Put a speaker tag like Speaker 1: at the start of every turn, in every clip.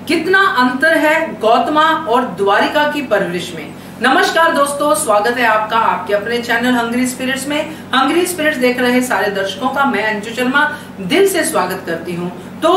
Speaker 1: कितना अंतर है गौतमा और द्वारिका की परवरिश में। नमस्कार दोस्तों, स्वागत है आपका आपके अपने चैनल हंग्री स्पिरिट्स में। हंग्री स्पिरिट्स देख रहे सारे दर्शकों का मैं अंजू शर्मा दिल से स्वागत करती हूँ। तो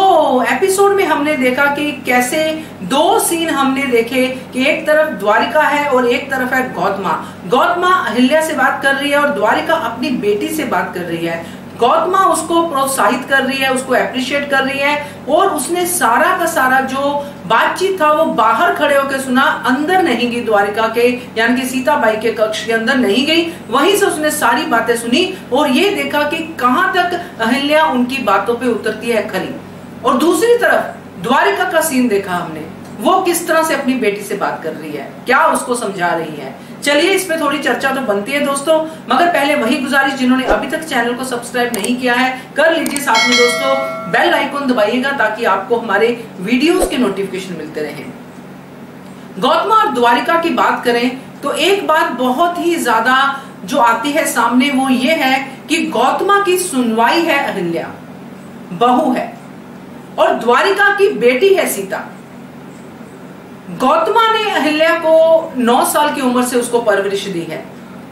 Speaker 1: एपिसोड में हमने देखा कि कैसे दो सीन हमने देखे कि एक तरफ द्वारिका है और एक तरफ है गौतमा। गौतमा अहिल्या से बात कर रही है और द्वारिका अपनी बेटी से बात कर रही है। गौतमा उसको प्रोत्साहित कर रही है, उसको अप्रिशिएट कर रही है और उसने सारा का सारा जो बातचीत था वो बाहर खड़े होकर सुना, अंदर नहीं गई द्वारिका के यानी कि सीताबाई के कक्ष के अंदर नहीं गई। वहीं से उसने सारी बातें सुनी और ये देखा कि कहां तक अहिल्या उनकी बातों पे उतरती है खरी। और दूसरी तरफ द्वारिका का सीन देखा हमने, वो किस तरह से अपनी बेटी से बात कर रही है, क्या उसको समझा रही है। चलिए इस पे थोड़ी चर्चा तो बनती है दोस्तों, मगर पहले वही गुजारिश, जिन्होंने अभी तक चैनल को सब्सक्राइब नहीं किया है कर लीजिए, साथ में दोस्तों बेल आइकन दबाइएगा ताकि आपको हमारे वीडियोस के नोटिफिकेशन मिलते रहें। गौतमा और द्वारिका की बात करें तो एक बात बहुत ही ज्यादा जो आती है सामने वो ये है कि गौतमा की सुनवाई है अहिल्या, बहू है, और द्वारिका की बेटी है सीता। गौतमा ने अहिल्या को 9 साल की उम्र से उसको परवरिश दी है।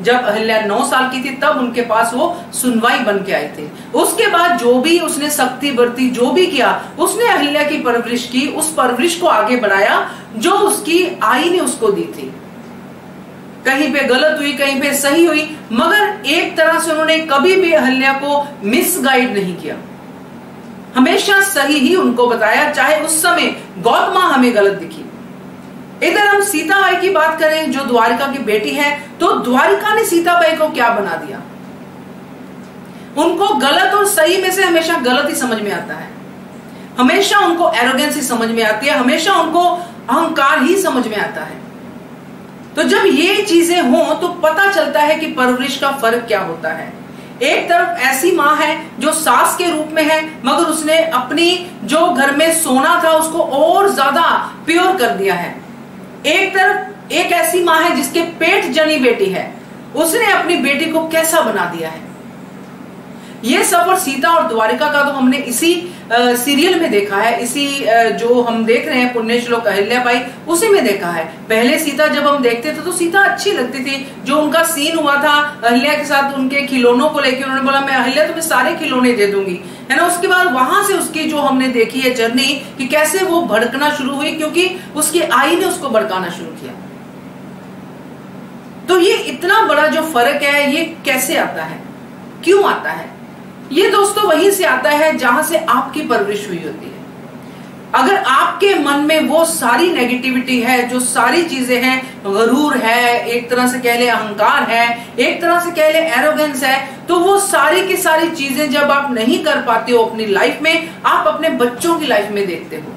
Speaker 1: जब अहिल्या 9 साल की थी तब उनके पास वो सुनवाई बन के आए थे। उसके बाद जो भी उसने सख्ती बरती, जो भी किया, उसने अहिल्या की परवरिश की, उस परवरिश को आगे बढ़ाया जो उसकी आई ने उसको दी थी। कहीं पे गलत हुई, कहीं पे सही हुई, मगर एक तरह से उन्होंने कभी भी अहिल्या को मिसगाइड नहीं किया, हमेशा सही ही उनको बताया, चाहे उस समय गौतमा हमें गलत दिखी। इधर हम सीताबाई की बात करें जो द्वारिका की बेटी है, तो द्वारिका ने सीताबाई को क्या बना दिया। उनको गलत और सही में से हमेशा गलत ही समझ में आता है, हमेशा उनको एरोगेंसी समझ में आती है, हमेशा उनको अहंकार ही समझ में आता है। तो जब ये चीजें हो तो पता चलता है कि परवरिश का फर्क क्या होता है। एक तरफ ऐसी माँ है जो सास के रूप में है, मगर उसने अपनी जो घर में सोना था उसको और ज्यादा प्योर कर दिया है। एक तरफ एक ऐसी माँ है जिसके पेट जनी बेटी है, उसने अपनी बेटी को कैसा बना दिया है। ये सफर सीता और द्वारिका का तो हमने इसी सीरियल में देखा है, इसी जो हम देख रहे हैं पुण्य श्लोक अहिल्याबाई, उसी में देखा है। पहले सीता जब हम देखते थे तो सीता अच्छी लगती थी। जो उनका सीन हुआ था अहिल्या के साथ, उनके खिलौनों को लेकर उन्होंने बोला मैं अहिल्या तुम्हें सारे खिलौने दे दूंगी, है ना। उसके बाद वहां से उसकी जो हमने देखी है जर्नी कि कैसे वो भड़कना शुरू हुई, क्योंकि उसकी आई ने उसको भड़काना शुरू किया। तो ये इतना बड़ा जो फर्क है ये कैसे आता है, क्यों आता है? ये दोस्तों वहीं से आता है जहां से आपकी परवरिश हुई होती है। अगर आपके मन में वो सारी नेगेटिविटी है, जो सारी चीजें हैं, गरूर है, एक तरह से कह ले अहंकार है, एक तरह से कह ले एरोगेंस है, तो वो सारी की सारी चीजें जब आप नहीं कर पाते हो अपनी लाइफ में, आप अपने बच्चों की लाइफ में देखते हो।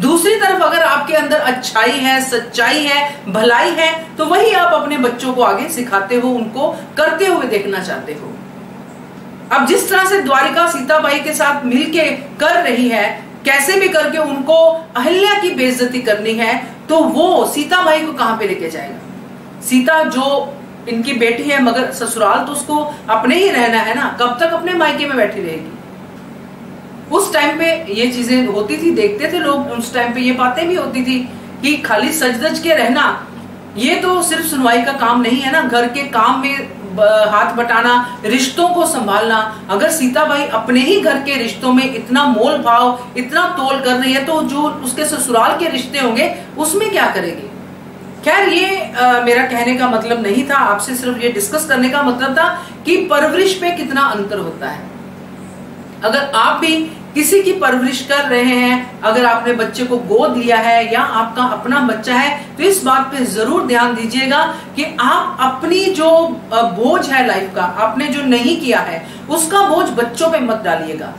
Speaker 1: दूसरी तरफ अगर आपके अंदर अच्छाई है, सच्चाई है, भलाई है, तो वही आप अपने बच्चों को आगे सिखाते हो, उनको करते हुए देखना चाहते हो। अब जिस तरह से द्वारिका सीताबाई के साथ मिलके कर रही है, कैसे भी करके उनको अहिल्या की बेइज्जती करनी है, तो वो सीताबाई को कहां पे लेके जाएगा। सीता जो इनकी बेटी है, मगर ससुराल तो उसको अपने ही रहना है ना, कब तक अपने मायके में बैठी रहेगी। उस टाइम पे ये चीजें होती थी, देखते थे लोग, उस टाइम पे ये बातें भी होती थी कि खाली सज धज के रहना ये तो सिर्फ सुनवाई का काम नहीं है ना, घर के काम में हाथ बटाना, रिश्तों को संभालना। अगर सीताबाई अपने ही घर के रिश्तों में इतना मोल भाव, इतना तोल कर रही है, तो जो उसके ससुराल के रिश्ते होंगे उसमें क्या करेगी। खैर ये मेरा कहने का मतलब नहीं था, आपसे सिर्फ ये डिस्कस करने का मतलब था कि परवरिश पे कितना अंतर होता है। अगर आप भी किसी की परवरिश कर रहे हैं, अगर आपने बच्चे को गोद लिया है या आपका अपना बच्चा है, तो इस बात पे जरूर ध्यान दीजिएगा कि आप अपनी जो बोझ है लाइफ का, आपने जो नहीं किया है, उसका बोझ बच्चों पे मत डालिएगा।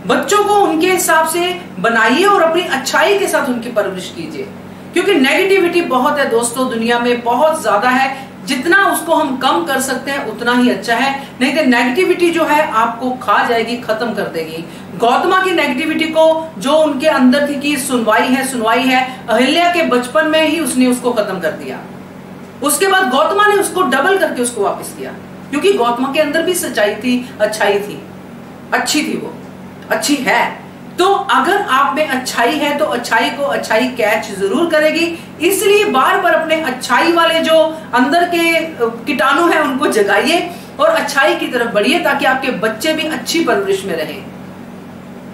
Speaker 1: बच्चों को उनके हिसाब से बनाइए और अपनी अच्छाई के साथ उनकी परवरिश कीजिए, क्योंकि नेगेटिविटी बहुत है दोस्तों, दुनिया में बहुत ज्यादा है। जितना उसको हम कम कर सकते हैं उतना ही अच्छा है, नहीं तो नेगेटिविटी जो है आपको खा जाएगी, खत्म कर देगी। गौतमा की नेगेटिविटी को जो उनके अंदर थी कि सुनवाई है, अहिल्या के बचपन में ही उसने उसको खत्म कर दिया। उसके बाद गौतमा ने उसको डबल करके उसको वापस किया, क्योंकि गौतमा के अंदर भी सच्चाई थी, अच्छाई थी, अच्छी थी, वो अच्छी है। तो अगर आप में अच्छाई है तो अच्छाई को अच्छाई कैच जरूर करेगी। इसलिए बार बार अपने अच्छाई वाले जो अंदर के कीटाणु हैं उनको जगाइए और अच्छाई की तरफ बढ़िए, ताकि आपके बच्चे भी अच्छी परवरिश में रहें।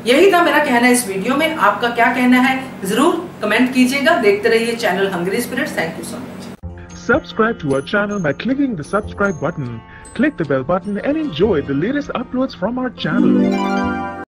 Speaker 1: यही था मेरा कहना इस वीडियो में। आपका क्या कहना है जरूर कमेंट कीजिएगा। देखते रहिए channel hungry spirits. Thank you so much.
Speaker 2: Subscribe to our channel by clicking the subscribe button. Click the bell button and enjoy the latest uploads from our channel.